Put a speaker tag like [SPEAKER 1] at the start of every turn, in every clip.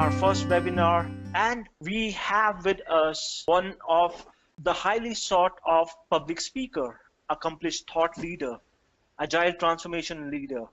[SPEAKER 1] our first webinar, and we have with us one of the highly sought of public speaker, accomplished thought leader, agile transformation leader,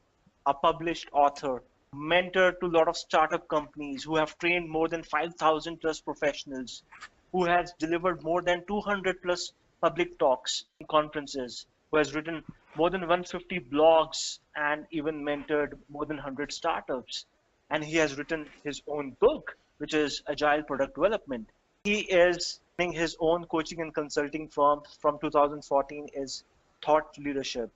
[SPEAKER 1] a published author, mentor to a lot of startup companies who have trained more than 5,000 plus professionals, who has delivered more than 200 plus public talks and conferences, who has written more than 150 blogs and even mentored more than 100 startups. And he has written his own book, which is Agile Product Development. He is running his own coaching and consulting firm from 2014 is Thought Leadership.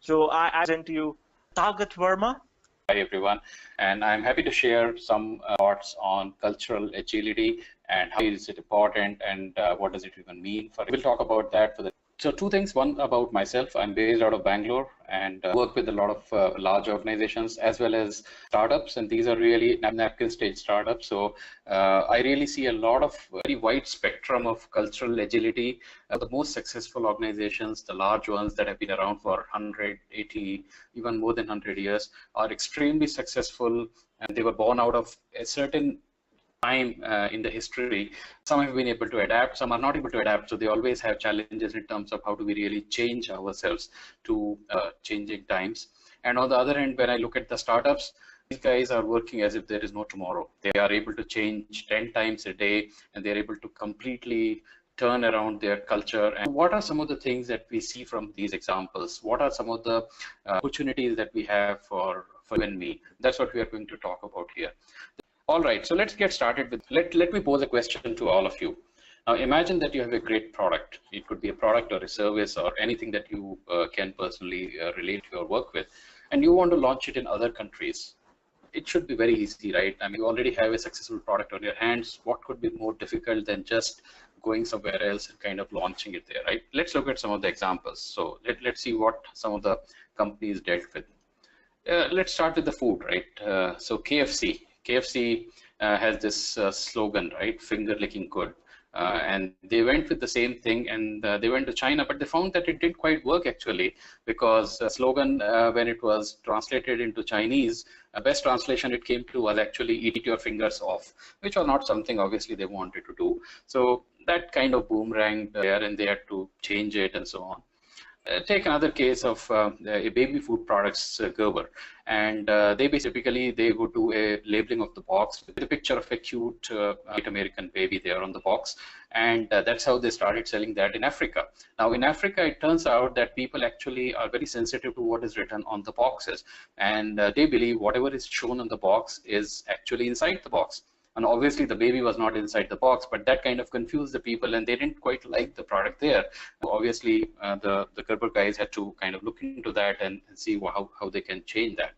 [SPEAKER 1] So I present to you Tathagat Varma.
[SPEAKER 2] Hi everyone, and I'm happy to share some thoughts on cultural agility and how is it important and what does it even mean. We'll talk about that for the. So two things. One about myself. I'm based out of Bangalore and work with a lot of large organizations as well as startups, and these are really napkin stage startups. So I really see a lot of very wide spectrum of cultural agility. The most successful organizations, the large ones that have been around for 180, even more than 100 years, are extremely successful, and they were born out of a certain time in the history. Some have been able to adapt, some are not able to adapt, so they always have challenges in terms of how do we really change ourselves to changing times. And on the other hand, when I look at the startups, these guys are working as if there is no tomorrow. They are able to change 10 times a day, and they're able to completely turn around their culture. And what are some of the things that we see from these examples? What are some of the opportunities that we have for you and me? That's what we are going to talk about here. All right, so let's get started with, let me pose a question to all of you. Now imagine that you have a great product. It could be a product or a service or anything that you can personally relate to or work with, and you want to launch it in other countries. It should be very easy, right? I mean, you already have a successful product on your hands. What could be more difficult than just going somewhere else and kind of launching it there, right? Let's look at some of the examples. So let's see what some of the companies dealt with. Let's start with the food, right? So KFC has this slogan, right? Finger licking good. And they went with the same thing, and they went to China, but they found that it didn't quite work actually, because the slogan, when it was translated into Chinese, best translation it came to was actually eat your fingers off, which was not something obviously they wanted to do. So that kind of boomeranged there, and they had to change it and so on. Take another case of a baby food products Gerber, and they basically would do a labeling of the box with a picture of a cute white American baby there on the box, and that's how they started selling that in Africa. Now in Africa, it turns out that people actually are very sensitive to what is written on the boxes, and they believe whatever is shown on the box is actually inside the box. And obviously the baby was not inside the box, but that kind of confused the people, and they didn't quite like the product there. Obviously, the Gerber guys had to kind of look into that and see how they can change that.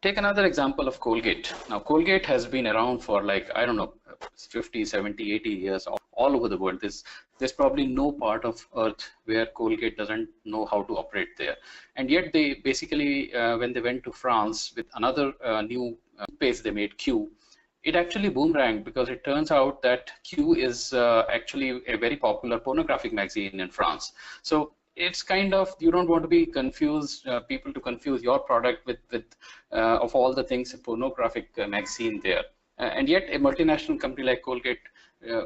[SPEAKER 2] Take another example of Colgate. Now, Colgate has been around for, like, I don't know, 50, 70, 80 years all over the world. There's probably no part of Earth where Colgate doesn't know how to operate there. And yet they basically, when they went to France with another new paste they made, Q, it actually boomeranged, because it turns out that Q is actually a very popular pornographic magazine in France. So it's kind of, you don't want to be confused, people to confuse your product with of all the things, a pornographic magazine there. And yet a multinational company like Colgate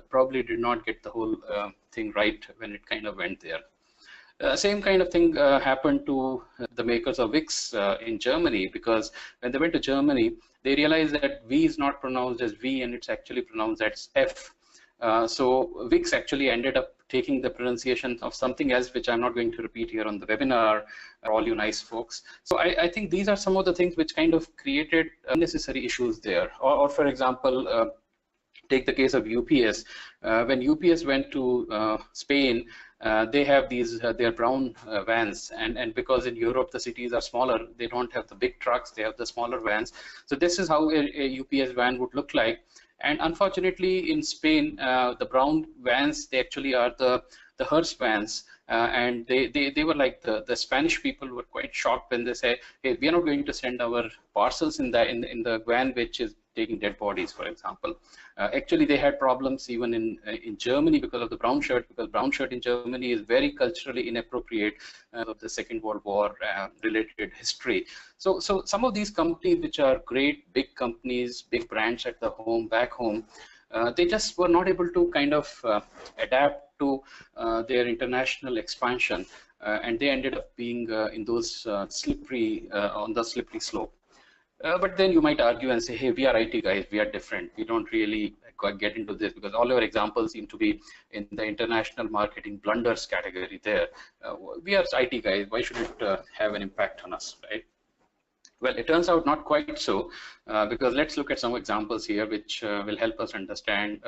[SPEAKER 2] probably did not get the whole thing right when it kind of went there. Same kind of thing happened to the makers of Vicks in Germany, because when they went to Germany, they realized that V is not pronounced as V, and it's actually pronounced as F. So Vicks actually ended up taking the pronunciation of something else, which I'm not going to repeat here on the webinar, for all you nice folks. So I think these are some of the things which kind of created unnecessary issues there. Or for example, take the case of UPS. When UPS went to Spain, they have these their brown vans, and because in Europe the cities are smaller, they don't have the big trucks, they have the smaller vans. So this is how a UPS van would look like. And unfortunately in Spain, the brown vans, they actually are the hearse vans, and they were like the Spanish people were quite shocked when they say, hey, we are not going to send our parcels in the van which is taking dead bodies, for example. Actually, they had problems even in Germany because of the brown shirt, because brown shirt in Germany is very culturally inappropriate of the Second World War related history. So some of these companies, which are great big companies, big brands at the back home, they just were not able to kind of adapt to their international expansion, and they ended up being in those on the slippery slope. But then you might argue and say, hey, we are IT guys, we are different. We don't really get into this because all our examples seem to be in the international marketing blunders category there. We are IT guys, why should it have an impact on us, right? Well, it turns out not quite so, because let's look at some examples here which will help us understand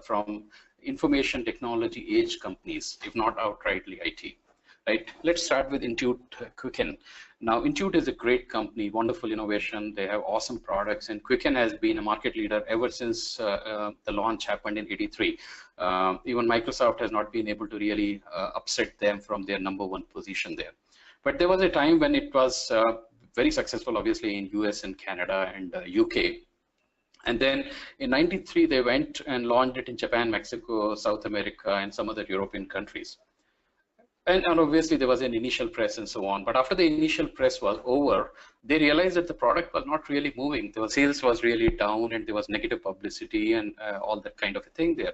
[SPEAKER 2] from information technology age companies, if not outrightly IT. Right. Let's start with Intuit Quicken. Now, Intuit is a great company, wonderful innovation. They have awesome products, and Quicken has been a market leader ever since the launch happened in '83. Even Microsoft has not been able to really upset them from their #1 position there. But there was a time when it was very successful, obviously, in US and Canada and UK. And then in '93, they went and launched it in Japan, Mexico, South America, and some other European countries. And obviously there was an initial press and so on, but after the initial press was over, they realized that the product was not really moving. The sales was really down, and there was negative publicity and all that kind of a thing there.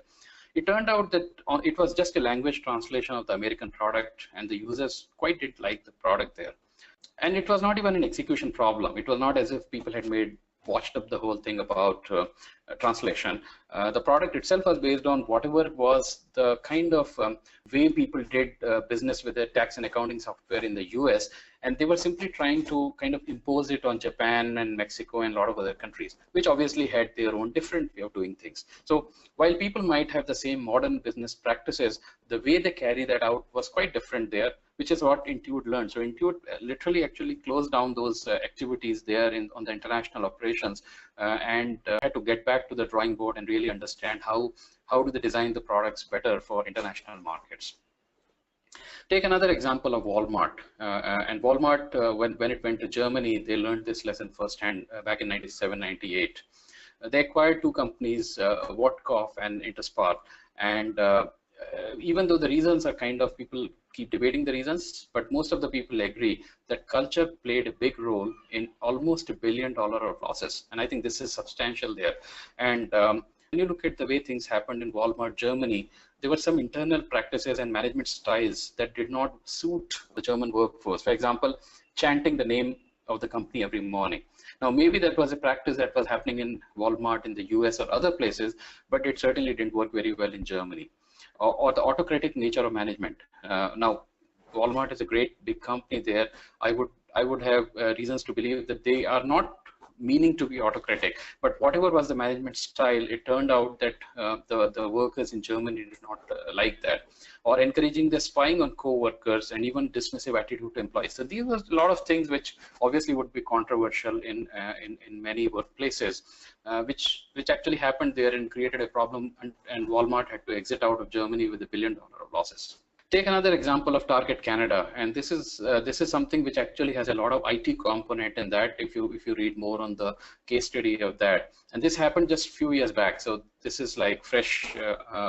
[SPEAKER 2] It turned out that it was just a language translation of the American product, and the users quite did like the product there. And it was not even an execution problem. It was not as if people had watched up the whole thing about translation. The product itself was based on whatever was the kind of way people did business with the tax and accounting software in the US, and they were simply trying to kind of impose it on Japan and Mexico and a lot of other countries, which obviously had their own different way of doing things. So while people might have the same modern business practices, the way they carry that out was quite different there, which is what Intuit learned. So Intuit literally actually closed down those activities there on the international operations and had to get back to the drawing board and really understand how do they design the products better for international markets. Take another example of Walmart. And Walmart, when it went to Germany, they learned this lesson firsthand back in '97, '98. They acquired two companies, Wortkopf and Interspar. And even though the reasons are kind of, people keep debating the reasons, but most of the people agree that culture played a big role in almost $1 billion of losses. And I think this is substantial there. And when you look at the way things happened in Walmart Germany, there were some internal practices and management styles that did not suit the German workforce. For example, chanting the name of the company every morning. Now, maybe that was a practice that was happening in Walmart in the US or other places, but it certainly didn't work very well in Germany. Or the autocratic nature of management. Now, Walmart is a great big company there. I would have reasons to believe that they are not meaning to be autocratic, but whatever was the management style, it turned out that the workers in Germany did not like that, or encouraging the spying on co-workers and even dismissive attitude to employees. So these were a lot of things which obviously would be controversial in many workplaces, which actually happened there and created a problem, and Walmart had to exit out of Germany with $1 billion of losses. Take another example of Target Canada, and this is something which actually has a lot of IT component in that. If you read more on the case study of that, and this happened just a few years back, so this is like fresh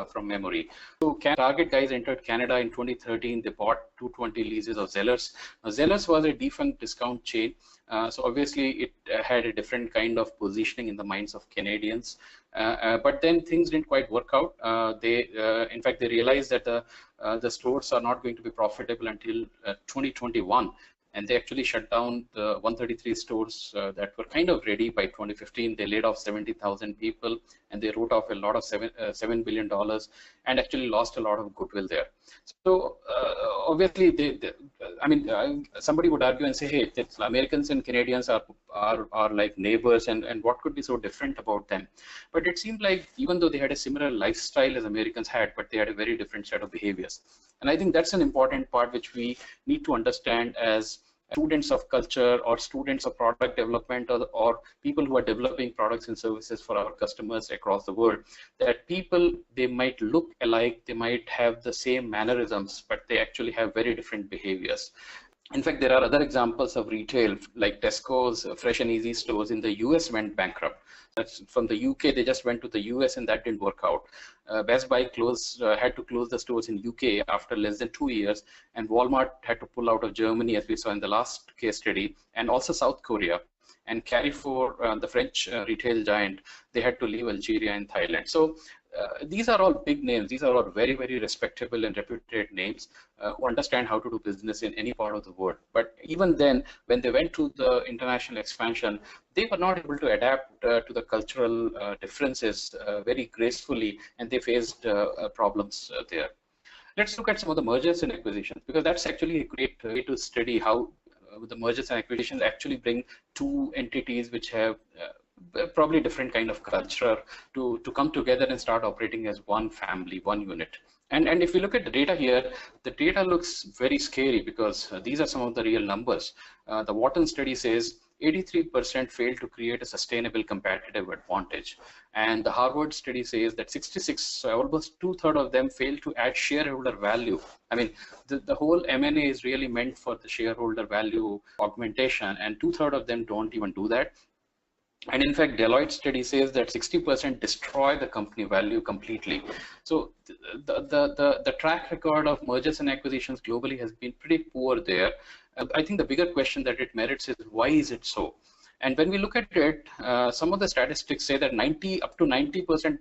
[SPEAKER 2] from memory. So Target guys entered Canada in 2013. They bought 220 leases of Zellers. Now, Zellers was a defunct discount chain, so obviously it had a different kind of positioning in the minds of Canadians. But then things didn't quite work out. In fact, they realized that the stores are not going to be profitable until 2021, and they actually shut down the 133 stores that were kind of ready by 2015. They laid off 70,000 people, and they wrote off a lot of $7 billion, and actually lost a lot of goodwill there. So obviously, somebody would argue and say, hey, Americans and Canadians are like neighbors, and what could be so different about them? But it seemed like even though they had a similar lifestyle as Americans had, but they had a very different set of behaviors. And I think that's an important part which we need to understand as students of culture or students of product development, or people who are developing products and services for our customers across the world, that people, they might look alike, they might have the same mannerisms, but they actually have very different behaviors. In fact, there are other examples of retail, like Tesco's Fresh and Easy stores in the US went bankrupt. That's from the UK, they just went to the US and that didn't work out. Best Buy had to close the stores in UK after less than 2 years, and Walmart had to pull out of Germany, as we saw in the last case study, and also South Korea. And Carrefour, the French retail giant, they had to leave Algeria and Thailand. So these are all big names. These are all very, very respectable and reputed names who understand how to do business in any part of the world. But even then, when they went to the international expansion, they were not able to adapt to the cultural differences very gracefully, and they faced problems there. Let's look at some of the mergers and acquisitions, because that's actually a great way to study how the mergers and acquisitions actually bring two entities which have probably different kind of culture to come together and start operating as one family, one unit. And if you look at the data here, the data looks very scary, because these are some of the real numbers. The Wharton study says 83% failed to create a sustainable competitive advantage. And the Harvard study says that 66, so almost 2/3 of them failed to add shareholder value. I mean, the whole M&A is really meant for the shareholder value augmentation, and 2/3 of them don't even do that. And in fact, Deloitte study says that 60% destroy the company value completely. So the track record of mergers and acquisitions globally has been pretty poor there. I think the bigger question that it merits is, why is it so? And when we look at it, some of the statistics say that up to 90%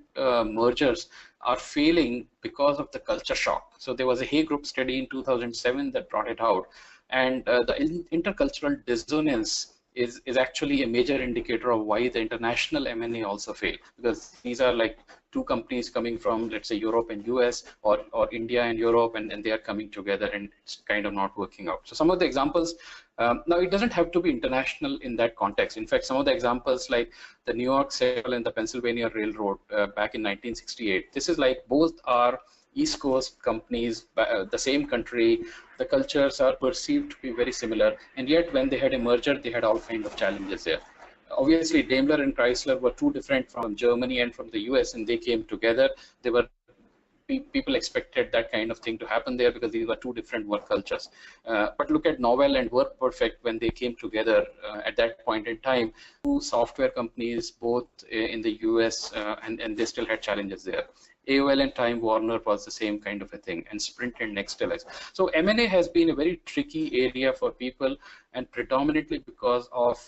[SPEAKER 2] mergers are failing because of the culture shock. So there was a Hay Group study in 2007 that brought it out. And the intercultural dissonance is actually a major indicator of why the international M&A also fail, because these are like two companies coming from, let's say, Europe and US, or India and Europe, and they are coming together and it's kind of not working out. So some of the examples, now it doesn't have to be international in that context. In fact, some of the examples like the New York Central and the Pennsylvania Railroad back in 1968, this is like both are East Coast companies, the same country, the cultures are perceived to be very similar, and yet when they had a merger, they had all kinds of challenges there. Obviously, Daimler and Chrysler were too different from Germany and from the US, and they came together. They were people expected that kind of thing to happen there because these were two different work cultures. But look at Novell and WorkPerfect when they came together at that point in time, two software companies, both in the US, and they still had challenges there. AOL and Time Warner was the same kind of a thing, and Sprint and Nextelis. So M&A has been a very tricky area for people, and predominantly because of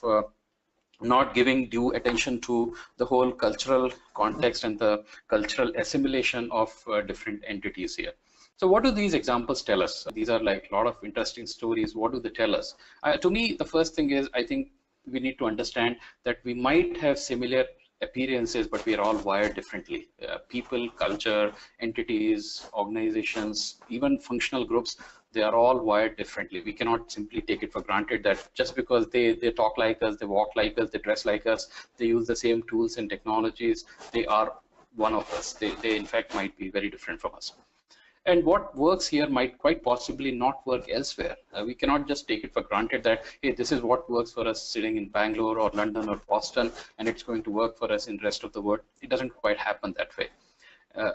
[SPEAKER 2] not giving due attention to the whole cultural context and the cultural assimilation of different entities here. So what do these examples tell us? These are like a lot of interesting stories. What do they tell us? To me, the first thing is, I think we need to understand that we might have similar appearances, but we are all wired differently. People, culture, entities, organizations, even functional groups, they are all wired differently. We cannot simply take it for granted that just because they talk like us, they walk like us, they dress like us, they use the same tools and technologies, they are one of us. They in fact might be very different from us. And what works here might quite possibly not work elsewhere. We cannot just take it for granted that, hey, this is what works for us sitting in Bangalore or London or Boston, and it's going to work for us in the rest of the world. It doesn't quite happen that way.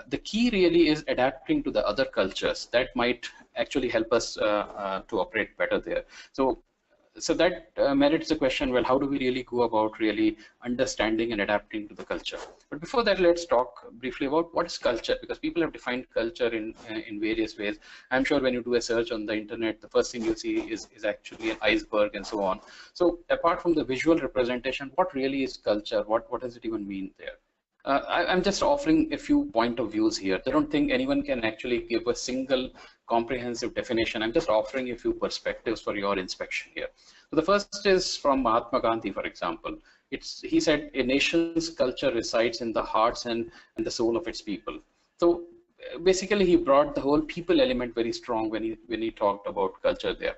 [SPEAKER 2] The key really is adapting to the other cultures. That might actually help us to operate better there. So that merits the question, well, how do we really go about really understanding and adapting to the culture? But before that, let's talk briefly about what is culture, because people have defined culture in various ways. I'm sure when you do a search on the internet, the first thing you see is actually an iceberg and so on. So apart from the visual representation, what really is culture? What does it even mean there? I'm just offering a few point of views here. I don't think anyone can actually give a single comprehensive definition. I'm just offering a few perspectives for your inspection here. So the first is from Mahatma Gandhi, for example. He said, a nation's culture resides in the hearts and the soul of its people. So basically, he brought the whole people element very strong when he talked about culture there.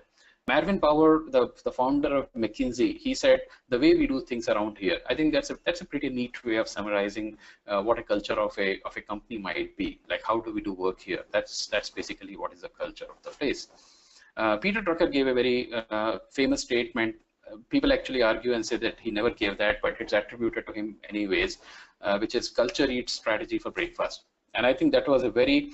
[SPEAKER 2] Marvin Power, the founder of McKinsey, he said, the way we do things around here. I think that's a pretty neat way of summarizing what a culture of a company might be. Like, how do we do work here? That's basically what is the culture of the place. Peter Drucker gave a very famous statement. People actually argue and say that he never gave that, but it's attributed to him anyways, which is culture eats strategy for breakfast. And I think that was a very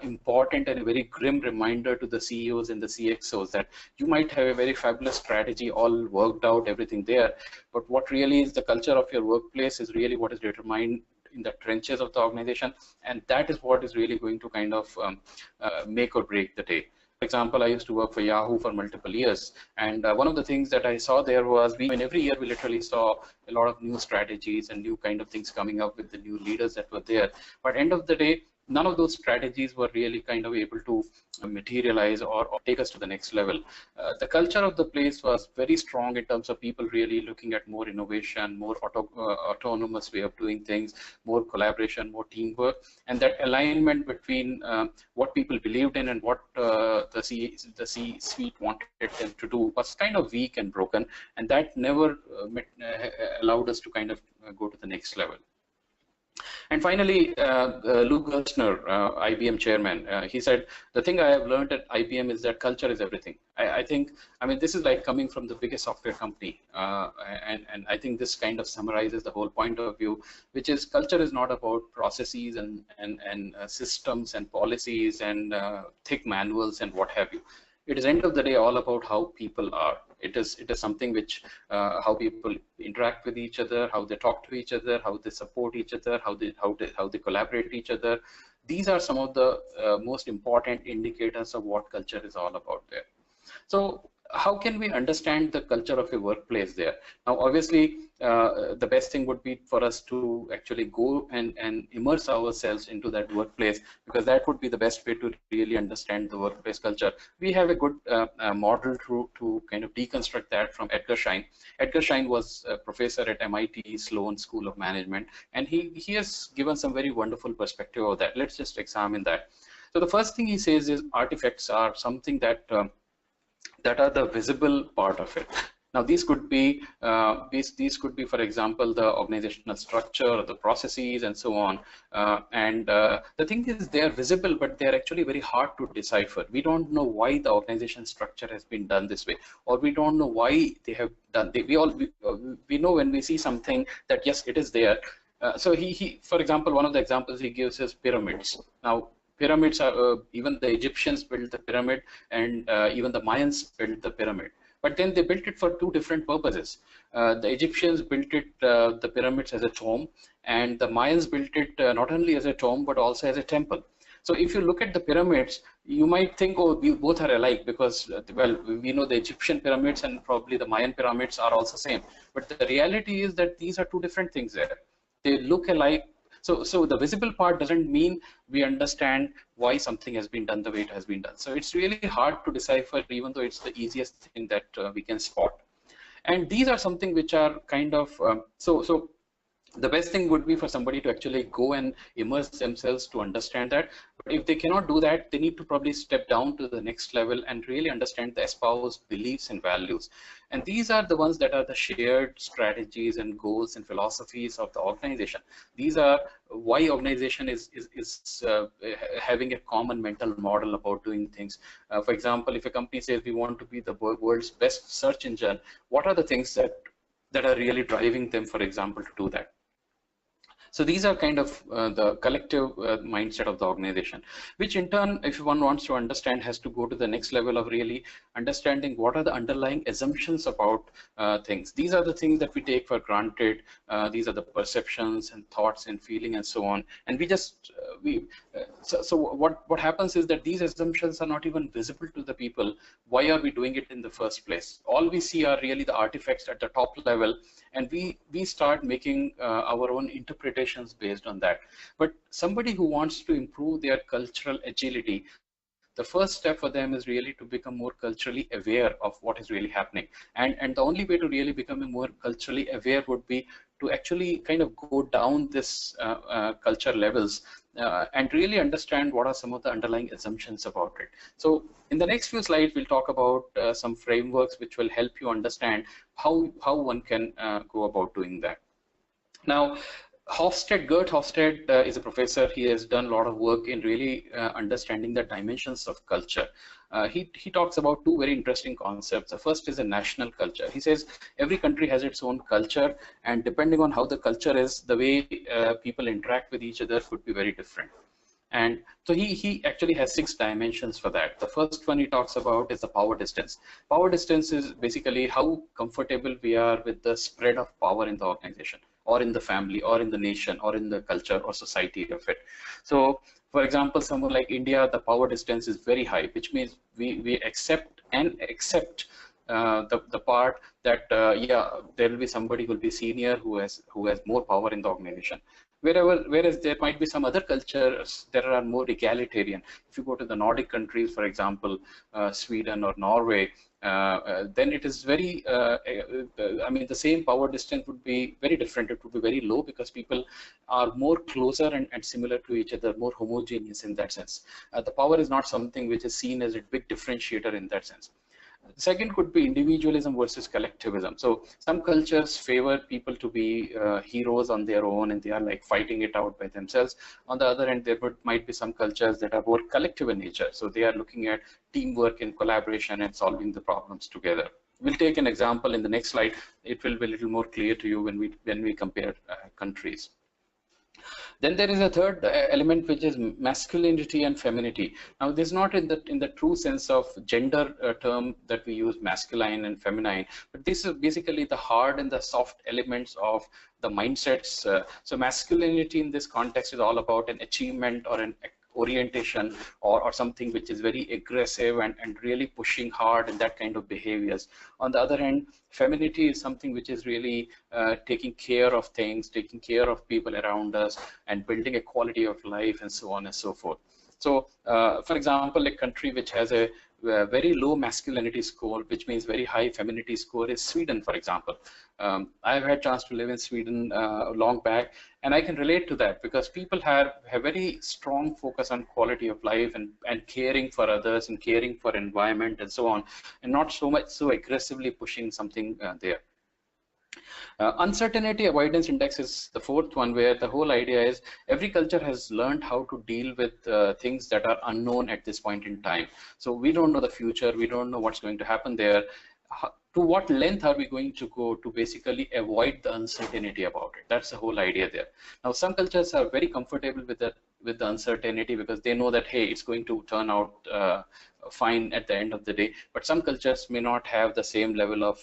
[SPEAKER 2] important and a very grim reminder to the CEOs and the CXOs that you might have a very fabulous strategy all worked out, everything there, but what really is the culture of your workplace is really what is determined in the trenches of the organization, and that is what is really going to kind of make or break the day. For example, I used to work for Yahoo for multiple years, and one of the things that I saw there was every year we literally saw a lot of new strategies and new kind of things coming up with the new leaders that were there. But end of the day, none of those strategies were really kind of able to materialize or take us to the next level. The culture of the place was very strong in terms of people really looking at more innovation, more autonomous way of doing things, more collaboration, more teamwork, and that alignment between what people believed in and what the C-suite wanted them to do was kind of weak and broken, and that never allowed us to kind of go to the next level. And finally, Lou Gerstner, IBM chairman, he said, the thing I have learned at IBM is that culture is everything. I think, I mean, this is like coming from the biggest software company. And I think this kind of summarizes the whole point of view, which is culture is not about processes and systems and policies and thick manuals and what have you. It is end of the day all about how people are. It is something which how people interact with each other, how they talk to each other, how they support each other, how they collaborate with each other. These are some of the most important indicators of what culture is all about there. So how can we understand the culture of a workplace there? Now, obviously, the best thing would be for us to actually go and immerse ourselves into that workplace, because that would be the best way to really understand the workplace culture. We have a good model to kind of deconstruct that from Edgar Schein. Edgar Schein was a professor at MIT Sloan School of Management, and he has given some very wonderful perspective of that. Let's just examine that. So the first thing he says is artifacts are something that that are the visible part of it. Now, these could be, for example, the organizational structure, the processes, and so on. The thing is, they are visible, but they are actually very hard to decipher. We don't know why the organization structure has been done this way, or we don't know why they have done. We know when we see something that yes, it is there. So for example, one of the examples he gives is pyramids. Now, pyramids are even the Egyptians built the pyramid, and even the Mayans built the pyramid. But then they built it for two different purposes. The Egyptians built it, the pyramids, as a tomb, and the Mayans built it not only as a tomb but also as a temple. So if you look at the pyramids, you might think, oh, both are alike, because well, we know the Egyptian pyramids and probably the Mayan pyramids are also same. But the reality is that these are two different things there. They look alike. So the visible part doesn't mean we understand why something has been done the way it has been done. So it's really hard to decipher, even though it's the easiest thing that we can spot. And these are something which are kind of, so the best thing would be for somebody to actually go and immerse themselves to understand that. But if they cannot do that, they need to probably step down to the next level and really understand the espoused beliefs and values. And these are the ones that are the shared strategies and goals and philosophies of the organization. These are why organization is having a common mental model about doing things. For example, if a company says we want to be the world's best search engine, what are the things that are really driving them, for example, to do that? So these are kind of the collective mindset of the organization, which in turn, if one wants to understand, has to go to the next level of really understanding what are the underlying assumptions about things. These are the things that we take for granted. These are the perceptions and thoughts and feeling and so on. And we just, so what happens is that these assumptions are not even visible to the people. Why are we doing it in the first place? All we see are really the artifacts at the top level, and we start making our own interpretations based on that. But somebody who wants to improve their cultural agility, the first step for them is really to become more culturally aware of what is really happening. And the only way to really become more culturally aware would be to actually kind of go down this culture levels and really understand what are some of the underlying assumptions about it. So in the next few slides, we'll talk about some frameworks which will help you understand how one can go about doing that. Now, Gert Hofstede is a professor. He has done a lot of work in really understanding the dimensions of culture. He talks about two very interesting concepts. The first is a national culture. He says every country has its own culture, and depending on how the culture is, the way people interact with each other could be very different. And so he actually has 6 dimensions for that. The first one he talks about is the power distance. Power distance is basically how comfortable we are with the spread of power in the organization, or in the family, or in the nation, or in the culture or society of it. So, for example, someone like India, the power distance is very high, which means we accept the part that yeah, there will be somebody who will be senior who has more power in the organization. Whereas there might be some other cultures that are more egalitarian. If you go to the Nordic countries, for example, Sweden or Norway, then it is very, I mean, the same power distance would be very different. It would be very low because people are more closer and similar to each other, more homogeneous in that sense. The power is not something which is seen as a big differentiator in that sense. Second could be individualism versus collectivism. So some cultures favor people to be heroes on their own, and they are like fighting it out by themselves. On the other hand, there might be some cultures that are more collective in nature. So they are looking at teamwork and collaboration and solving the problems together. We'll take an example in the next slide. It will be a little more clear to you when we compare countries. Then there is a third element, which is masculinity and femininity. Now, this is not in the true sense of gender term that we use, masculine and feminine, but this is basically the hard and the soft elements of the mindsets. So masculinity in this context is all about an achievement or an orientation, or something which is very aggressive and really pushing hard and that kind of behaviors. On the other hand, femininity is something which is really taking care of things, taking care of people around us, and building a quality of life, and so on and so forth. So, for example, a country which has a very low masculinity score, which means very high femininity score, is Sweden, for example. I've had a chance to live in Sweden long back, and I can relate to that because people have very strong focus on quality of life and caring for others and caring for environment and so on, and not so aggressively pushing something there. Uncertainty avoidance index is the fourth one, where the whole idea is every culture has learned how to deal with things that are unknown at this point in time. So we don't know the future, we don't know what's going to happen there. To what length are we going to go to basically avoid the uncertainty about it? That's the whole idea there. Now, some cultures are very comfortable with the uncertainty because they know that, hey, it's going to turn out fine at the end of the day. But some cultures may not have the same level of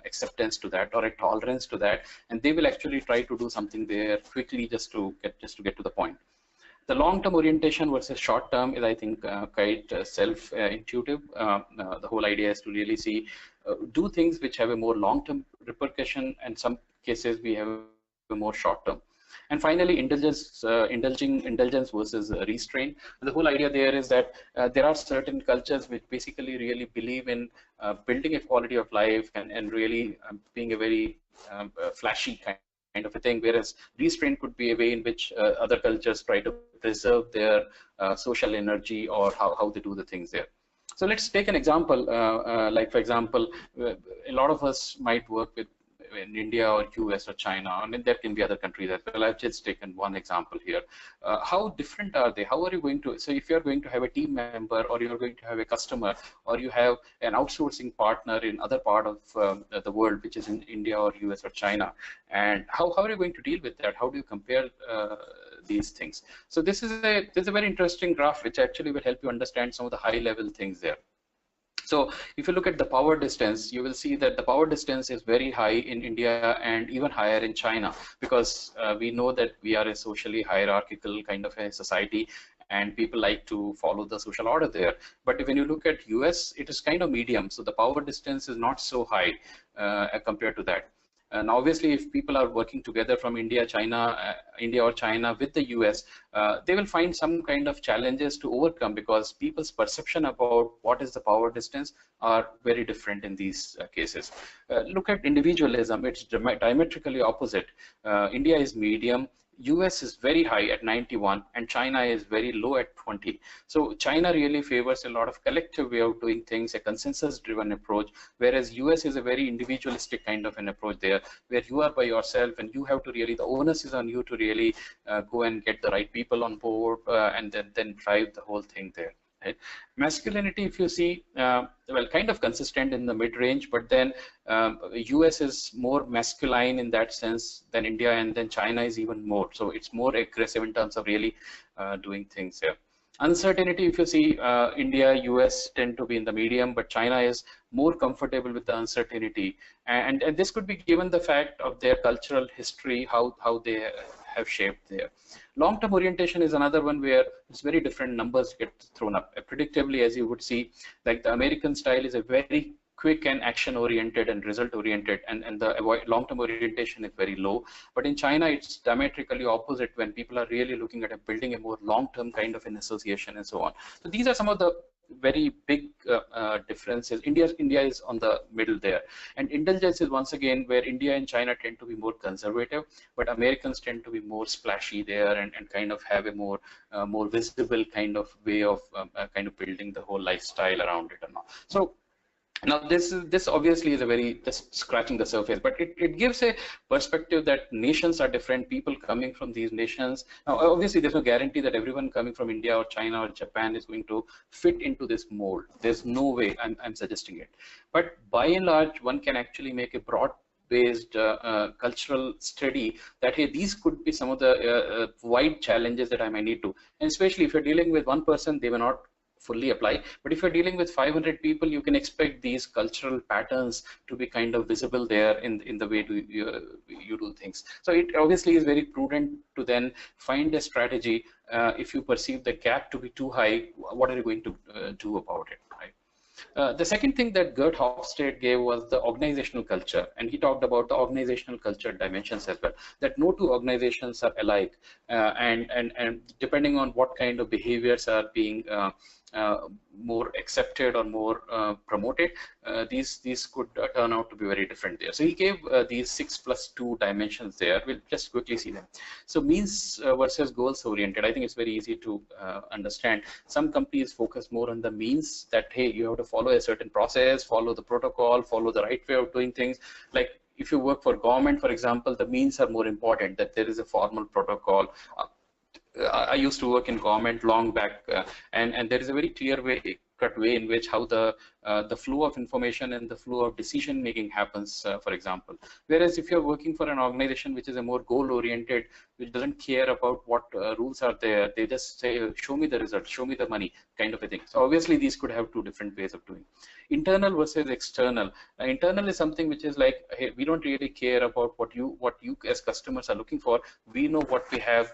[SPEAKER 2] acceptance to that, or a tolerance to that, and they will actually try to do something there quickly just to get to the point. The long-term orientation versus short-term is, I think, quite self-intuitive. The whole idea is to really see, do things which have a more long-term repercussion, and some cases we have a more short-term. And finally, indulgence versus restraint. The whole idea there is that there are certain cultures which basically really believe in building a quality of life and really being a very flashy kind of a thing, whereas restraint could be a way in which other cultures try to preserve their social energy, or how they do the things there. So let's take an example, like for example, a lot of us might work in India or US or China. I mean, there can be other countries as well. I've just taken one example here. How different are they? How are you going to, so if you're going to have a team member, or you're going to have a customer, or you have an outsourcing partner in other part of the world, which is in India or US or China, and how are you going to deal with that? How do you compare these things? So this is a very interesting graph which actually will help you understand some of the high level things there. So if you look at the power distance, you will see that the power distance is very high in India and even higher in China, because we know that we are a socially hierarchical kind of a society, and people like to follow the social order there. But when you look at US, it is kind of medium. So the power distance is not so high compared to that. And obviously, if people are working together from India or China with the US, they will find some kind of challenges to overcome, because people's perception about what is the power distance are very different in these cases. Look at individualism. It's diametrically opposite. India is medium, US is very high at 91 and China is very low at 20. So China really favors a lot of collective way of doing things, a consensus driven approach, whereas US is a very individualistic kind of an approach there, where you are by yourself and you have to really, the onus is on you to really go and get the right people on board and then drive the whole thing there. Right? Masculinity, if you see, well, kind of consistent in the mid-range, but then US is more masculine in that sense than India, and then China is even more. So it's more aggressive in terms of really doing things here. Uncertainty, if you see, India, US tend to be in the medium, but China is more comfortable with the uncertainty. And this could be given the fact of their cultural history, how they have shaped there. Long-term orientation is another one where it's very different numbers get thrown up. Predictably, as you would see, like the American style is a very quick and action-oriented and result-oriented, and the long-term orientation is very low. But in China, it's diametrically opposite when people are really looking at building a more long-term kind of an association and so on. So these are some of the very big differences. India is on the middle there, and indulgence is once again where India and China tend to be more conservative, but Americans tend to be more splashy there and kind of have a more visible kind of way of kind of building the whole lifestyle around it and all. So now this obviously is a very just scratching the surface, but it gives a perspective that nations are different, people coming from these nations. Now obviously there's no guarantee that everyone coming from India or China or Japan is going to fit into this mold. There's no way I'm suggesting it. But by and large, one can actually make a broad based cultural study that, hey, these could be some of the wide challenges that I might need to, and especially if you're dealing with one person, they may not fully apply. But if you're dealing with 500 people, you can expect these cultural patterns to be kind of visible there in the way you do things. So it obviously is very prudent to then find a strategy. If you perceive the gap to be too high, what are you going to do about it, right? The second thing that Gert Hofstede gave was the organizational culture, and he talked about the organizational culture dimensions as well, that no two organizations are alike, and depending on what kind of behaviors are being more accepted or more promoted, these could turn out to be very different there. So he gave these 6+2 dimensions there. We'll just quickly see them. So means versus goals oriented, I think it's very easy to understand. Some companies focus more on the means, that hey, you have to follow a certain process, follow the protocol, follow the right way of doing things. Like if you work for government, for example, the means are more important, that there is a formal protocol. I used to work in government long back, and there is a very clear cut way in which how the flow of information and the flow of decision making happens, for example. Whereas if you're working for an organization which is a more goal oriented, which doesn't care about what rules are there, they just say, show me the result, show me the money, kind of a thing. So obviously these could have two different ways of doing. Internal versus external. Internal is something which is like, hey, we don't really care about what you as customers are looking for. We know what we have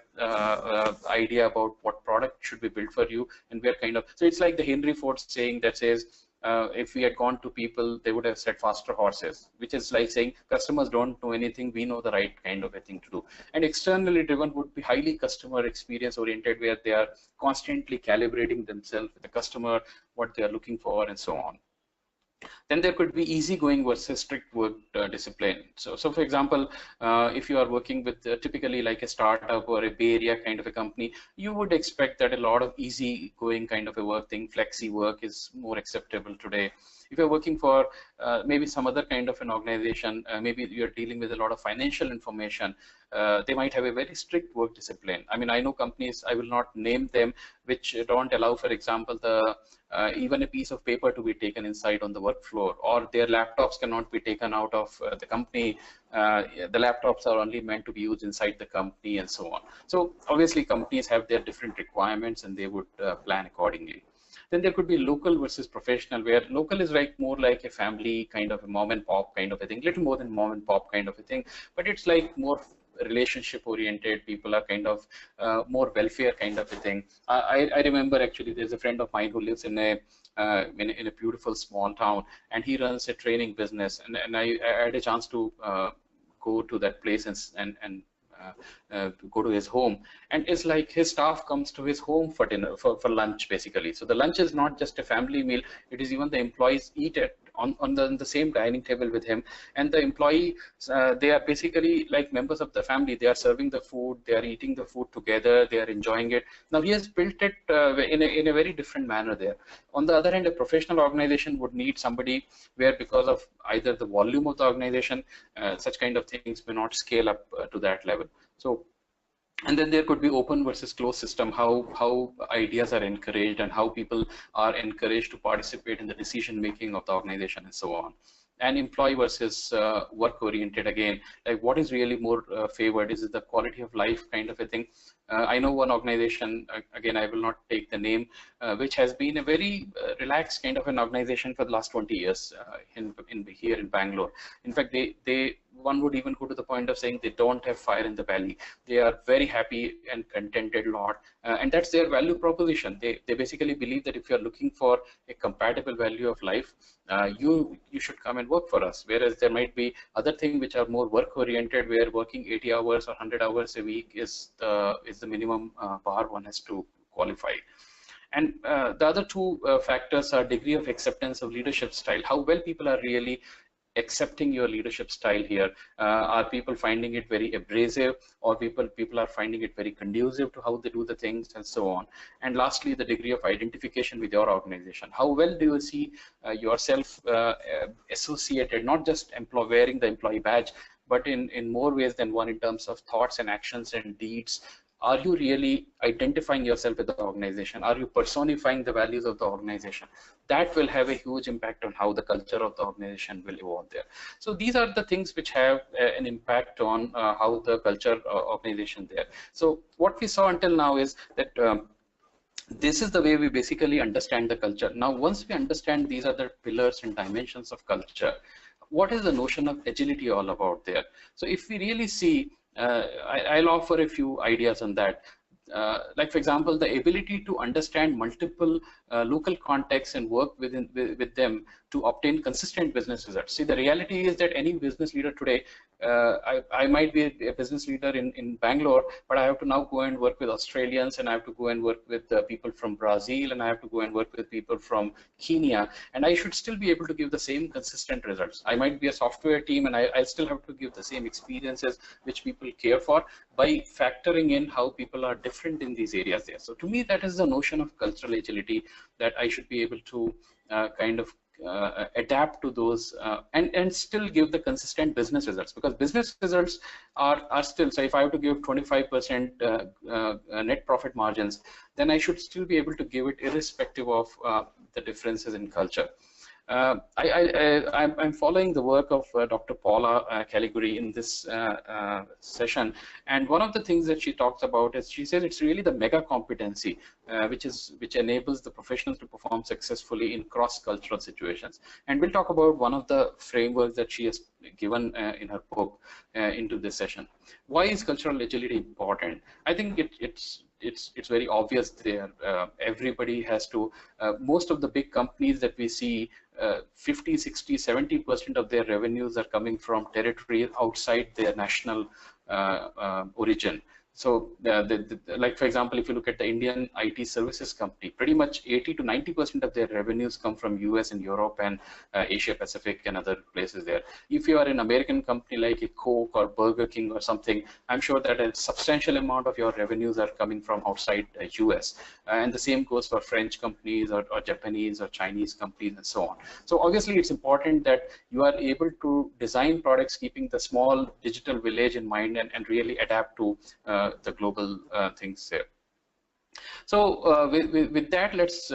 [SPEAKER 2] idea about what product should be built for you, and we're kind of, so it's like the Henry Ford saying that says, if we had gone to people, they would have said faster horses, which is like saying customers don't know anything, we know the right kind of a thing to do. And externally driven would be highly customer experience oriented, where they are constantly calibrating themselves with the customer, what they are looking for, and so on. Then there could be easygoing versus strict work discipline. So for example, if you are working with typically like a startup or a Bay Area kind of a company, you would expect that a lot of easygoing kind of a work thing, flexi work is more acceptable today. If you're working for maybe some other kind of an organization, maybe you're dealing with a lot of financial information, they might have a very strict work discipline. I mean, I know companies, I will not name them, which don't allow, for example, the even a piece of paper to be taken inside on the work floor, or their laptops cannot be taken out of the company. The laptops are only meant to be used inside the company, and so on. So obviously companies have their different requirements, and they would plan accordingly. Then there could be local versus professional, where local is like more like a family kind of a mom and pop kind of a thing, little more than mom and pop kind of a thing, but it's like more relationship oriented. People are kind of more welfare kind of a thing. I remember actually there's a friend of mine who lives in a beautiful small town, and he runs a training business, and I had a chance to go to that place and go to his home, and it's like his staff comes to his home for dinner, for lunch basically. So the lunch is not just a family meal, it is even the employees eat it on the same dining table with him, and the employee, they are basically like members of the family. They are serving the food, they are eating the food together, they are enjoying it. Now he has built it in a very different manner there. On the other hand, a professional organization would need somebody where, because of either the volume of the organization, such kind of things may not scale up to that level. So, and then there could be open versus closed system, how ideas are encouraged and how people are encouraged to participate in the decision making of the organization and so on. And employee versus work oriented, again, like what is really more favored? Is it the quality of life kind of a thing? I know one organization, again I will not take the name, which has been a very relaxed kind of an organization for the last 20 years here in Bangalore. In fact, one would even go to the point of saying they don't have fire in the belly. They are very happy and contented lot, and that's their value proposition. They basically believe that if you're looking for a compatible value of life, you should come and work for us. Whereas there might be other things which are more work oriented, where working 80 hours or 100 hours a week is the minimum bar one has to qualify. And the other two factors are degree of acceptance of leadership style. How well people are really accepting your leadership style here. Are people finding it very abrasive, or people are finding it very conducive to how they do the things, and so on. And lastly, the degree of identification with your organization. How well do you see yourself associated, not just wearing the employee badge, but in more ways than one, in terms of thoughts and actions and deeds. Are you really identifying yourself with the organization? Are you personifying the values of the organization? That will have a huge impact on how the culture of the organization will evolve there. So these are the things which have an impact on how the culture organization there. So what we saw until now is that this is the way we basically understand the culture. Now, once we understand these are the pillars and dimensions of culture, what is the notion of agility all about there? So if we really see, I'll offer a few ideas on that. Like, for example, the ability to understand multiple local contexts and work with them to obtain consistent business results. See, the reality is that any business leader today, I might be a business leader in Bangalore, but I have to now go and work with Australians, and I have to go and work with people from Brazil, and I have to go and work with people from Kenya, and I should still be able to give the same consistent results. I might be a software team, and I still have to give the same experiences which people care for, by factoring in how people are different in these areas there. So to me, that is the notion of cultural agility, that I should be able to kind of adapt to those and still give the consistent business results, because business results are still, so if I have to give 25% net profit margins, then I should still be able to give it irrespective of the differences in culture. I'm following the work of Dr. Paula Caliguri in this session, and one of the things that she talks about is, she says it's really the mega competency which enables the professionals to perform successfully in cross-cultural situations. And we'll talk about one of the frameworks that she has given in her book into this session. Why is cultural agility important? I think it's very obvious there. Everybody has to, most of the big companies that we see, 50, 60, 70% of their revenues are coming from territory outside their national origin. So like, for example, if you look at the Indian IT services company, pretty much 80 to 90% of their revenues come from US and Europe and Asia Pacific and other places there. If you are an American company like a Coke or Burger King or something, I'm sure that a substantial amount of your revenues are coming from outside US. And the same goes for French companies or Japanese or Chinese companies and so on. So obviously it's important that you are able to design products keeping the small digital village in mind, and really adapt to the global things there. So with that, let's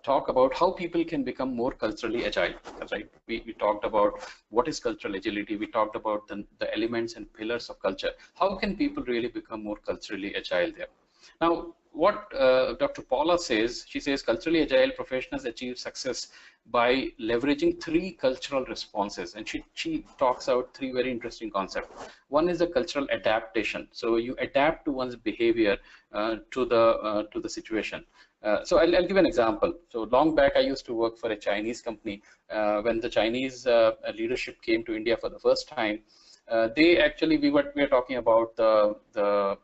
[SPEAKER 2] talk about how people can become more culturally agile. Right? We talked about what is cultural agility. We talked about the elements and pillars of culture. How can people really become more culturally agile there? Now, what Dr. Paula says, she says culturally agile professionals achieve success by leveraging 3 cultural responses, and she talks out 3 very interesting concepts. One is the cultural adaptation. So you adapt to one's behavior to the situation. So I'll give an example. So long back, I used to work for a Chinese company. When the Chinese leadership came to India for the first time, they actually we were talking about the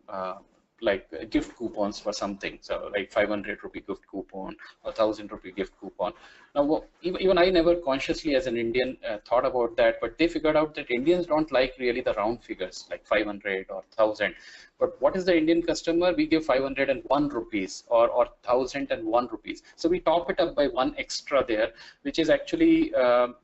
[SPEAKER 2] like gift coupons for something. So like 500 rupee gift coupon or 1,000 rupee gift coupon. Now, even I never consciously as an Indian thought about that, but they figured out that Indians don't like really the round figures like 500 or 1,000. But what is the Indian customer? We give 501 rupees or 1,001 rupees. So we top it up by one extra there, which is actually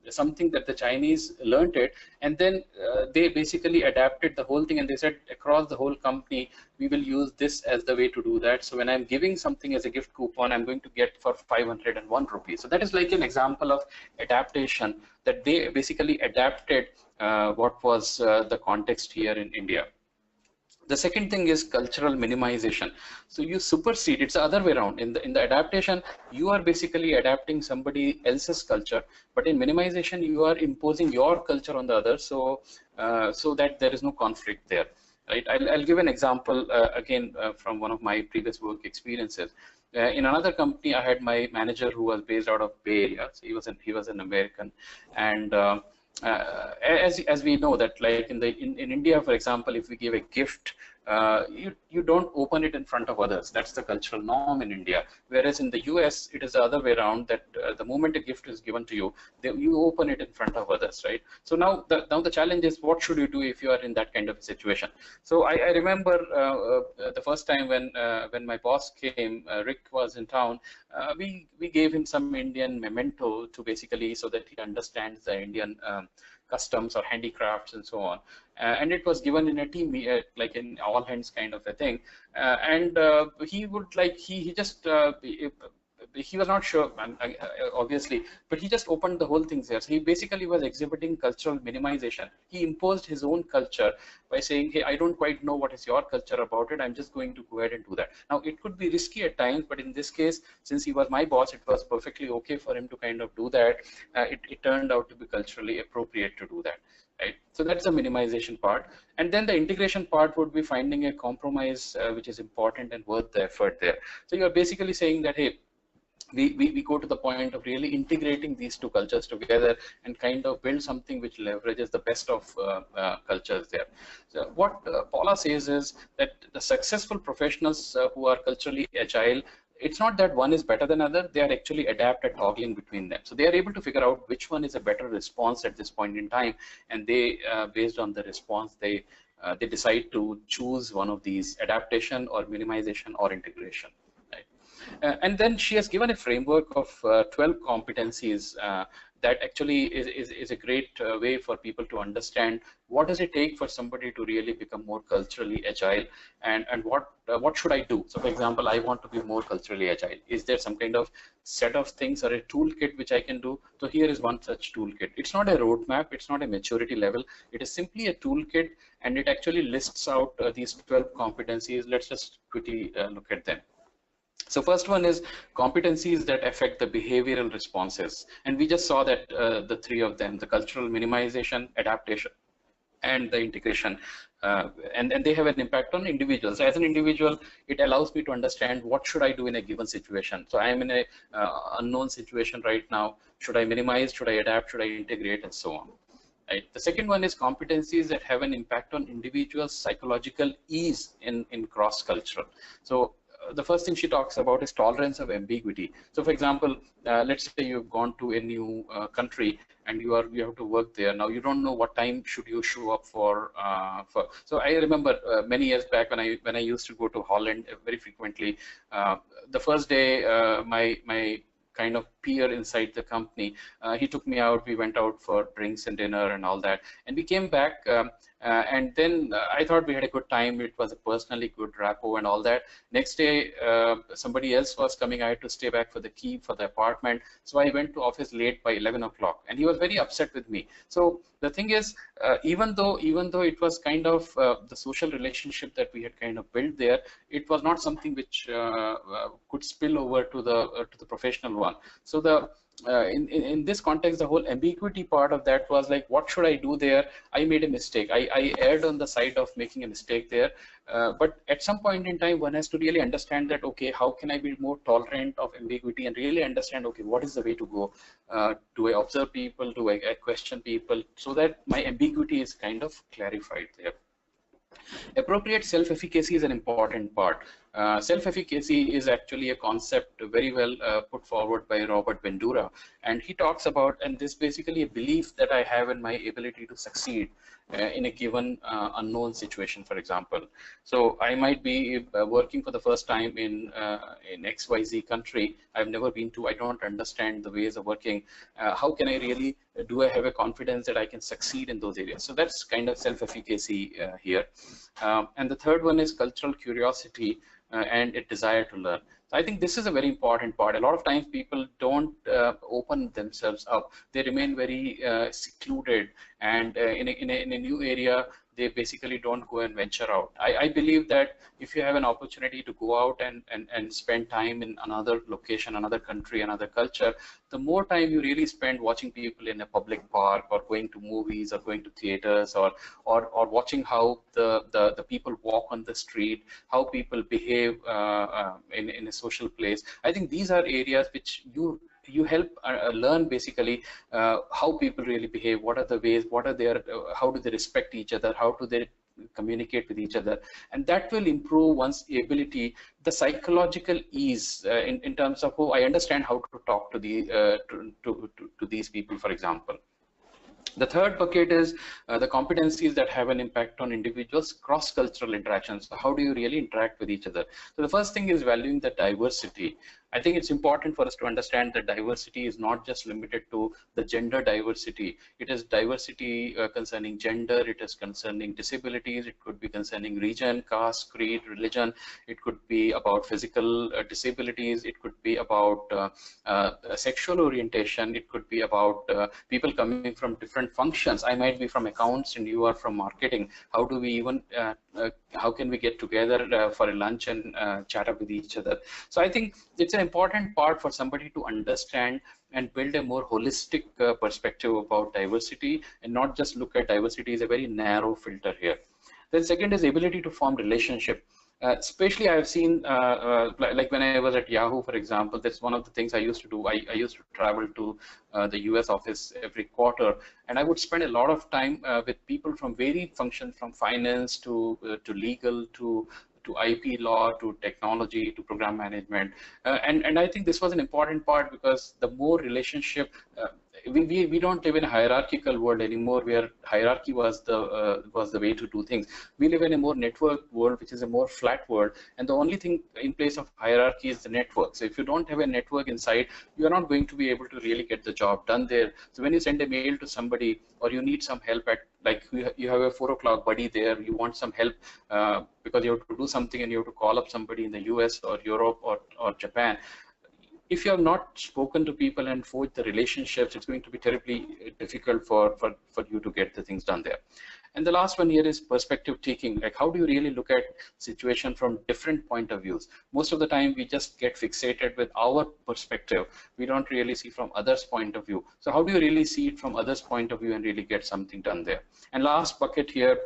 [SPEAKER 2] something that the Chinese learned it. And then they basically adapted the whole thing, and they said across the whole company, we will use this as the way to do that. So when I'm giving something as a gift coupon, I'm going to get for 501 rupees. So that is like an example of adaptation, that they basically adapted what was the context here in India. The second thing is cultural minimization. So you supersede, it's the other way around. In the adaptation, you are basically adapting somebody else's culture, but in minimization, you are imposing your culture on the other, so so that there is no conflict there. Right? I'll give an example again from one of my previous work experiences. In another company, I had my manager who was based out of Bay Area. So he was an American, and as we know that like in India, for example, if we give a gift, you don't open it in front of others. That's the cultural norm in India. Whereas in the US, it is the other way around, that the moment a gift is given to you, you open it in front of others, right? So now the challenge is, what should you do if you are in that kind of a situation? So I remember the first time when my boss came, Rick was in town. We gave him some Indian memento to basically, so that he understands the Indian customs or handicrafts and so on. And it was given in a team, like in all hands kind of a thing. And he would like, he just, he was not sure, obviously, but he just opened the whole thing there. So he basically was exhibiting cultural minimization. He imposed his own culture by saying, hey, I don't quite know what is your culture about it. I'm just going to go ahead and do that. Now, it could be risky at times, but in this case, since he was my boss, it was perfectly okay for him to kind of do that. It turned out to be culturally appropriate to do that. Right. So that's the minimization part. And then the integration part would be finding a compromise which is important and worth the effort there. So you're basically saying that, hey, we go to the point of really integrating these two cultures together and kind of build something which leverages the best of cultures there. So what Paula says is that the successful professionals who are culturally agile, it's not that one is better than other, they are actually adept at toggling between them. So they are able to figure out which one is a better response at this point in time, and they, based on the response, they decide to choose one of these: adaptation or minimization or integration. And then she has given a framework of 12 competencies that actually is a great way for people to understand what does it take for somebody to really become more culturally agile, and what should I do. So for example, I want to be more culturally agile. Is there some kind of set of things or a toolkit which I can do? So here is one such toolkit. It's not a roadmap, it's not a maturity level, it is simply a toolkit, and it actually lists out these 12 competencies. Let's just quickly look at them. So first one is competencies that affect the behavioral responses. And we just saw that the three of them: the cultural minimization, adaptation, and the integration. And they have an impact on individuals. As an individual, it allows me to understand what should I do in a given situation. So I am in a unknown situation right now. Should I minimize? Should I adapt? Should I integrate? And so on. Right. The second one is competencies that have an impact on individuals' psychological ease in cross-cultural. So the first thing she talks about is tolerance of ambiguity. So for example, let's say you've gone to a new country and you have to work there. Now you don't know what time should you show up for. So I remember many years back when I used to go to Holland very frequently. The first day, my kind of peer inside the company, he took me out. We went out for drinks and dinner and all that, and we came back. And then I thought we had a good time. It was a personally good rapport and all that. Next day, somebody else was coming. I had to stay back for the key for the apartment. So I went to office late by 11 o'clock, and he was very upset with me. So the thing is, even though it was kind of the social relationship that we had kind of built there, it was not something which could spill over to the professional one. So in this context, the whole ambiguity part of that was like, what should I do there? I made a mistake. I erred on the side of making a mistake there. But at some point in time, one has to really understand that, okay, how can I be more tolerant of ambiguity and really understand, okay, what is the way to go? Do I observe people? Do I question people? So that my ambiguity is kind of clarified there. Appropriate self-efficacy is an important part. Self-efficacy is actually a concept very well put forward by Robert Bandura, and he talks about, and this basically a belief that I have in my ability to succeed in a given unknown situation, for example. So I might be working for the first time in XYZ country. I've never been to, I don't understand the ways of working. How can I really, do I have a confidence that I can succeed in those areas? So that's kind of self-efficacy here. And the third one is cultural curiosity and a desire to learn. So I think this is a very important part. A lot of times people don't open themselves up. They remain very secluded, and in a new area, they basically don't go and venture out. I believe that if you have an opportunity to go out and spend time in another location, another country, another culture, the more time you really spend watching people in a public park or going to movies or going to theaters or watching how the people walk on the street, how people behave in a social place. I think these are areas which you help learn basically how people really behave, what are the ways, what are their, how do they respect each other, how do they communicate with each other, and that will improve one's ability, the psychological ease in terms of, oh, I understand how to talk to the to these people, for example. The third bucket is the competencies that have an impact on individuals' cross-cultural interactions. So how do you really interact with each other? So the first thing is valuing the diversity. I think it's important for us to understand that diversity is not just limited to the gender diversity. It is diversity concerning gender, it is concerning disabilities, it could be concerning region, caste, creed, religion, it could be about physical disabilities, it could be about sexual orientation, it could be about people coming from different functions. I might be from accounts and you are from marketing. How do we even, how can we get together for a lunch and chat up with each other? So I think it's an important part for somebody to understand and build a more holistic perspective about diversity and not just look at diversity as a very narrow filter here. Then second is ability to form relationship. Especially I've seen, like when I was at Yahoo, for example, that's one of the things I used to do. I used to travel to the US office every quarter, and I would spend a lot of time with people from varied functions, from finance to legal to IP law, to technology, to program management. And I think this was an important part because the more relationship, we don't live in a hierarchical world anymore where hierarchy was the way to do things. We live in a more networked world, which is a more flat world, and the only thing in place of hierarchy is the network. So if you don't have a network inside, you are not going to be able to really get the job done there. So when you send a mail to somebody or you need some help at, like you have a 4 o'clock buddy there, you want some help because you have to do something and you have to call up somebody in the US or Europe or Japan. If you have not spoken to people and forged the relationships, it's going to be terribly difficult for you to get the things done there. And the last one here is perspective taking. Like, how do you really look at situation from different point of views? Most of the time, we just get fixated with our perspective. We don't really see from others' point of view. So how do you really see it from others' point of view and really get something done there? And last bucket here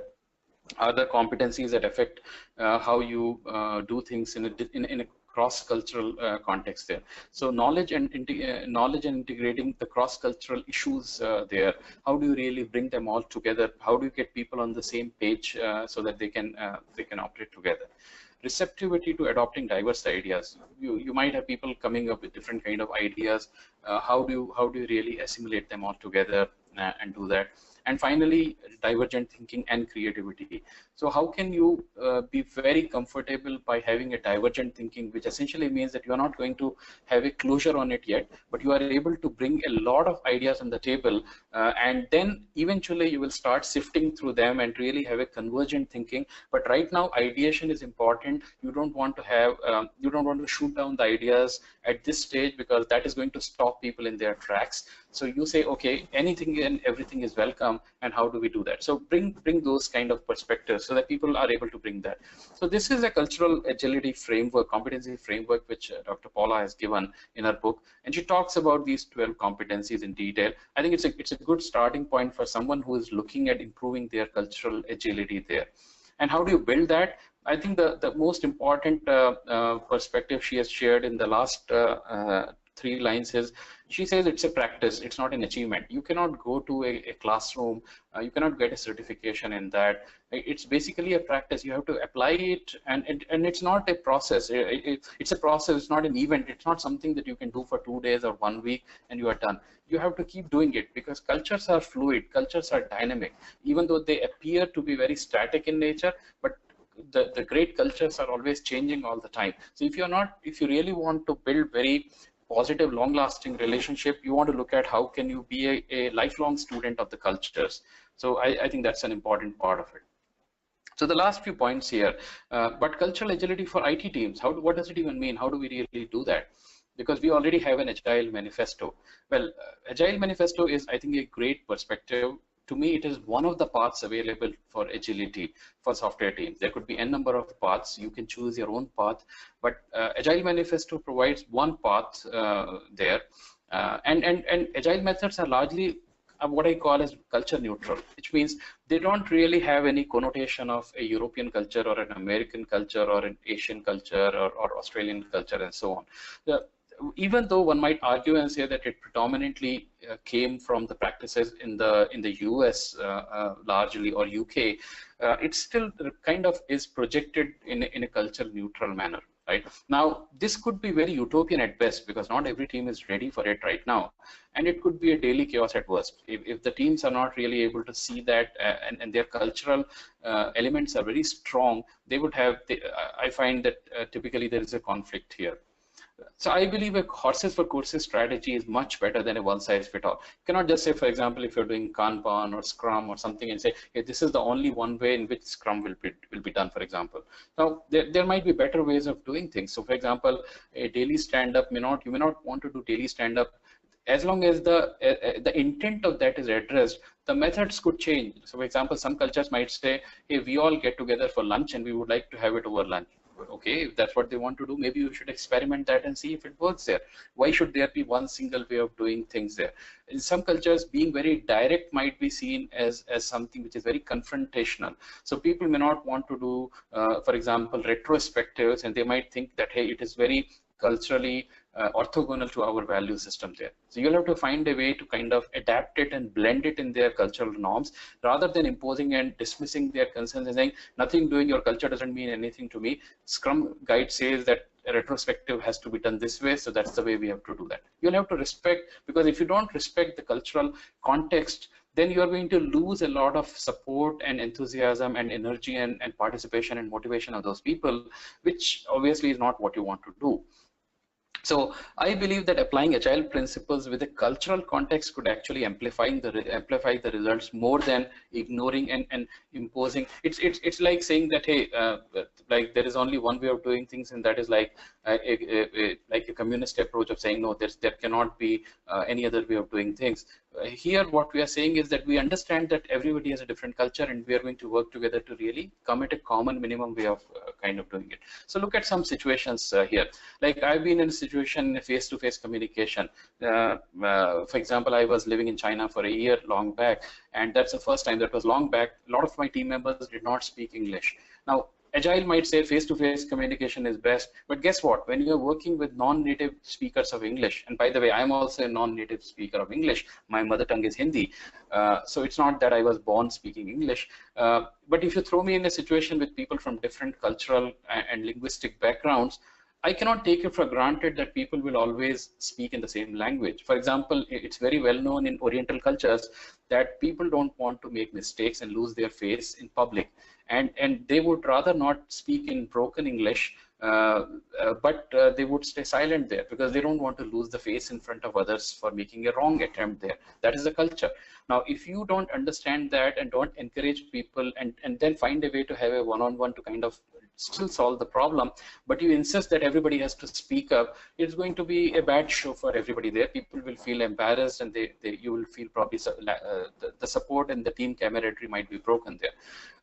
[SPEAKER 2] are the competencies that affect how you do things in a cross-cultural context there. So knowledge and integrating the cross-cultural issues there. How do you really bring them all together? How do you get people on the same page so that they can operate together? Receptivity to adopting diverse ideas. You might have people coming up with different kind of ideas. How do you really assimilate them all together and do that? And finally, divergent thinking and creativity. So how can you be very comfortable by having a divergent thinking, which essentially means that you are not going to have a closure on it yet, but you are able to bring a lot of ideas on the table, and then eventually you will start sifting through them and really have a convergent thinking. But right now, ideation is important. You don't want to have, you don't want to shoot down the ideas at this stage because that is going to stop people in their tracks. So you say, okay, anything and everything is welcome, and how do we do that? So bring those kind of perspectives so that people are able to bring that. So this is a cultural agility framework, competency framework, which Dr. Paula has given in her book, and she talks about these 12 competencies in detail. I think it's a good starting point for someone who is looking at improving their cultural agility there. And how do you build that? I think the most important perspective she has shared in the last 3 lines is, she says it's a practice, it's not an achievement. You cannot go to a classroom, you cannot get a certification in that. It's basically a practice. You have to apply it, and it's not a process. It's a process, it's not an event. It's not something that you can do for 2 days or 1 week and you are done. You have to keep doing it, because cultures are fluid, cultures are dynamic, even though they appear to be very static in nature, but the great cultures are always changing all the time. So if you really want to build very positive, long-lasting relationship, you want to look at how can you be a lifelong student of the cultures. So I think that's an important part of it. So the last few points here, but cultural agility for IT teams, what does it even mean? How do we really do that? Because we already have an Agile manifesto. Well, Agile manifesto is, I think, a great perspective. To me, it is one of the paths available for agility for software teams. There could be n number of paths. You can choose your own path, but Agile Manifesto provides one path there. And Agile methods are largely what I call as culture neutral, which means they don't really have any connotation of a European culture or an American culture or an Asian culture or Australian culture and so on. Even though one might argue and say that it predominantly came from the practices in the US largely, or UK, it still kind of is projected in a culture neutral manner. Right now, this could be very utopian at best, because not every team is ready for it right now, and it could be a daily chaos at worst. If the teams are not really able to see that, and their cultural elements are very strong, they would have. I find that typically there is a conflict here. So I believe a horses for courses strategy is much better than a one-size-fits-all. You cannot just say, for example, if you're doing Kanban or Scrum or something, and say, hey, this is the only one way in which Scrum will be done, for example. Now, there might be better ways of doing things. So, for example, a daily stand-up you may not want to do daily stand-up. As long as the intent of that is addressed, the methods could change. So, for example, some cultures might say, hey, we all get together for lunch and we would like to have it over lunch. Okay, if that's what they want to do, maybe you should experiment that and see if it works there. Why should there be one single way of doing things there? In some cultures, being very direct might be seen as something which is very confrontational. So people may not want to do, for example, retrospectives, and they might think that, hey, it is very culturally orthogonal to our value system there. So you'll have to find a way to kind of adapt it and blend it in their cultural norms, rather than imposing and dismissing their concerns and saying, nothing doing your culture doesn't mean anything to me. Scrum guide says that a retrospective has to be done this way, so that's the way we have to do that. You'll have to respect, because if you don't respect the cultural context, then you are going to lose a lot of support and enthusiasm and energy and participation and motivation of those people, which obviously is not what you want to do. So I believe that applying agile principles with a cultural context could actually amplify the results more than ignoring and imposing. It's like saying that, hey, like there is only one way of doing things, and that is like a communist approach of saying, no, there cannot be any other way of doing things. Here what we are saying is that we understand that everybody has a different culture, and we are going to work together to really come at a common minimum way of kind of doing it. So look at some situations here. Like I've been in a situation in face-to-face communication. For example, I was living in China for a year long back, and that's the first time. That was long back. A lot of my team members did not speak English. Now, Agile might say face-to-face communication is best, but guess what? When you're working with non-native speakers of English, and by the way, I'm also a non-native speaker of English. My mother tongue is Hindi, so it's not that I was born speaking English. But if you throw me in a situation with people from different cultural and linguistic backgrounds, I cannot take it for granted that people will always speak in the same language. For example, it's very well known in Oriental cultures that people don't want to make mistakes and lose their face in public. And they would rather not speak in broken English, but they would stay silent there because they don't want to lose the face in front of others for making a wrong attempt there. That is the culture. Now, if you don't understand that and don't encourage people and then find a way to have a one-on-one to kind of still solve the problem, but you insist that everybody has to speak up, it's going to be a bad show for everybody there. People will feel embarrassed, and you will feel probably the support and the team camaraderie might be broken there.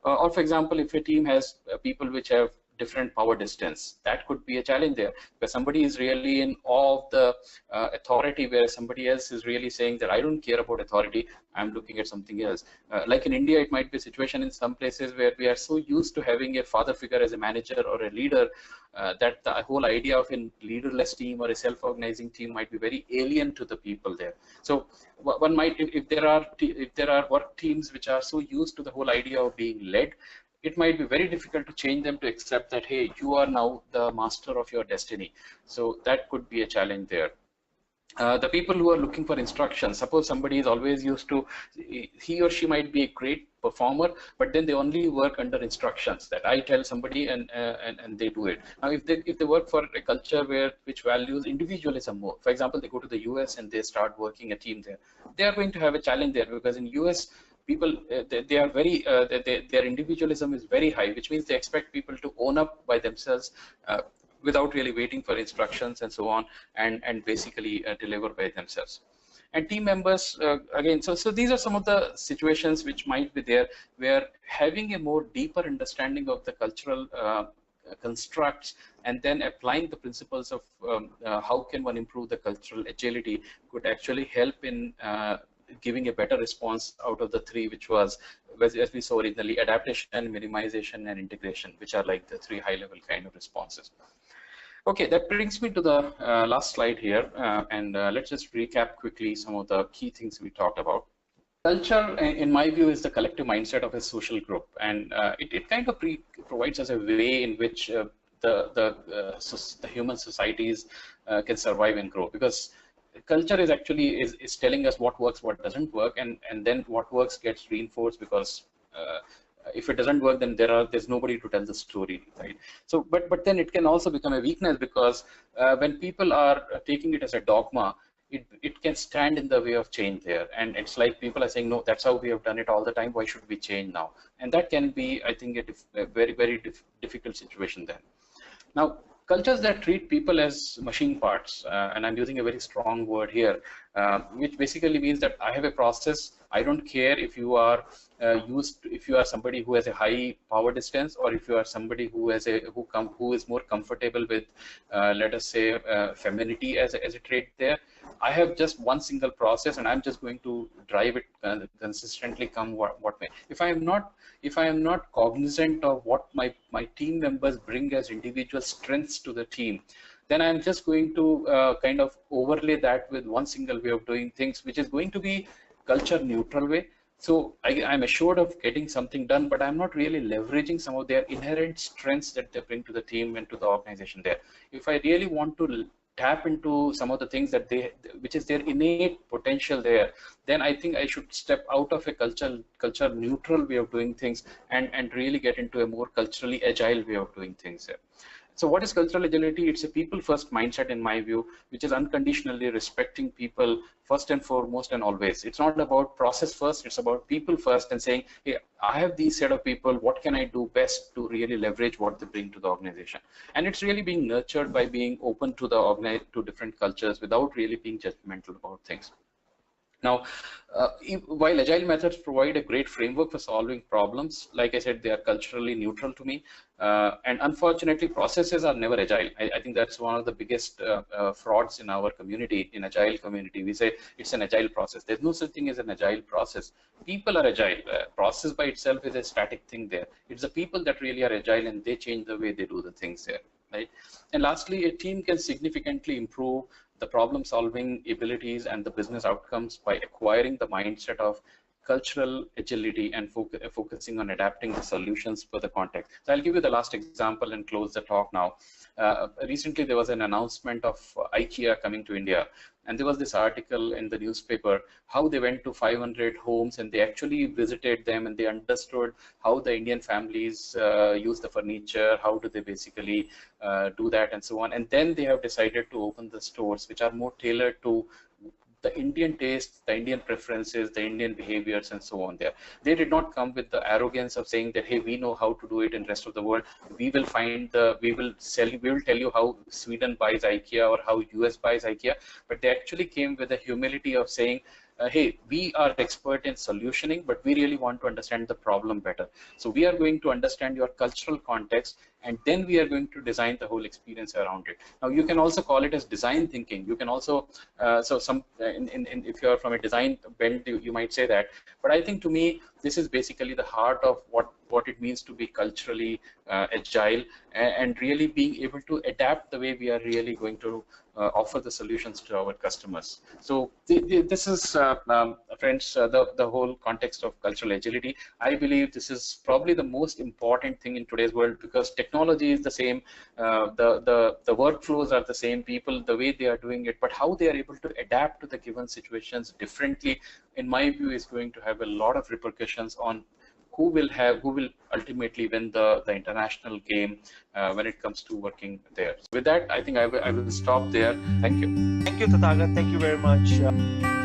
[SPEAKER 2] Or for example, if a team has people which have different power distance, that could be a challenge there, where somebody is really in awe of the authority, where somebody else is really saying that I don't care about authority, I'm looking at something else. Like in India, it might be a situation in some places where we are so used to having a father figure as a manager or a leader, that the whole idea of a leaderless team or a self-organizing team might be very alien to the people there. So one might, if there are work teams which are so used to the whole idea of being led, it might be very difficult to change them to accept that, hey, you are now the master of your destiny. So that could be a challenge there. The people who are looking for instructions, suppose somebody is always used to, he or she might be a great performer, but then they only work under instructions that I tell somebody, and they do it. Now, if they work for a culture which values individualism more, for example, they go to the US and they start working a team there, they are going to have a challenge there, because in US, people they are very their individualism is very high, which means they expect people to own up by themselves, without really waiting for instructions and so on, and basically deliver by themselves. And team members, again, so these are some of the situations which might be there, where having a more deeper understanding of the cultural constructs, and then applying the principles of how can one improve the cultural agility, could actually help in giving a better response out of the three, which was, as we saw originally, adaptation, minimization, and integration, which are like the three high-level kind of responses. Okay, that brings me to the last slide here, and let's just recap quickly some of the key things we talked about. Culture, in my view, is the collective mindset of a social group, and it kind of provides us a way in which the human societies can survive and grow, because culture is actually is telling us what works, what doesn't work, and then what works gets reinforced, because if it doesn't work, then there's nobody to tell the story, right? So, but then it can also become a weakness, because when people are taking it as a dogma, it can stand in the way of change there, and it's like people are saying, no, that's how we have done it all the time, why should we change now? And that can be, I think, a very, very difficult situation then. Now, cultures that treat people as machine parts, and I'm using a very strong word here, which basically means that I have a process. I don't care if you are if you are somebody who has a high power distance, or if you are somebody who has who is more comfortable with, let us say, femininity as a trait there. I have just one single process, and I'm just going to drive it consistently, come what may. If I am not cognizant of what my team members bring as individual strengths to the team, then I'm just going to kind of overlay that with one single way of doing things, which is going to be culture neutral way. So I'm assured of getting something done, but I'm not really leveraging some of their inherent strengths that they bring to the team and to the organization there. If I really want to tap into some of the things that which is their innate potential there, then I think I should step out of a culture neutral way of doing things, and really get into a more culturally agile way of doing things there. So what is cultural agility? It's a people-first mindset, in my view, which is unconditionally respecting people first and foremost and always. It's not about process first, it's about people first, and saying, hey, I have these set of people, what can I do best to really leverage what they bring to the organization? And it's really being nurtured by being open to to different cultures without really being judgmental about things. Now, while agile methods provide a great framework for solving problems, like I said, they are culturally neutral to me. And unfortunately, processes are never agile. I think that's one of the biggest frauds in our community, in agile community. We say it's an agile process. There's no such thing as an agile process. People are agile. Process by itself is a static thing there. It's the people that really are agile, and they change the way they do the things there. Right? And lastly, a team can significantly improve the problem-solving abilities and the business outcomes by acquiring the mindset of cultural agility and focusing on adapting the solutions for the context. So I'll give you the last example and close the talk now. Recently, there was an announcement of IKEA coming to India, and there was this article in the newspaper how they went to 500 homes, and they actually visited them, and they understood how the Indian families use the furniture, how do they basically do that, and so on. And then they have decided to open the stores which are more tailored to the Indian tastes, the Indian preferences, the Indian behaviors, and so on there. They did not come with the arrogance of saying that, hey, we know how to do it in the rest of the world. We will sell you, we will tell you how Sweden buys IKEA or how US buys IKEA. But they actually came with the humility of saying, hey, we are expert in solutioning, but we really want to understand the problem better. So we are going to understand your cultural context, and then we are going to design the whole experience around it. Now, you can also call it as design thinking. You can also, if you are from a design bent, you might say that. But I think to me, this is basically the heart of what it means to be culturally agile, and really being able to adapt the way we are really going to offer the solutions to our customers. So this is, friends, the whole context of cultural agility. I believe this is probably the most important thing in today's world, because technology is the same, the workflows are the same, people, the way they are doing it, but how they are able to adapt to the given situations differently, in my view, is going to have a lot of repercussions on who will ultimately win the international game when it comes to working there. So with that, I think I will stop there. Thank you.
[SPEAKER 1] Thank you, Tathagat. Thank you very much.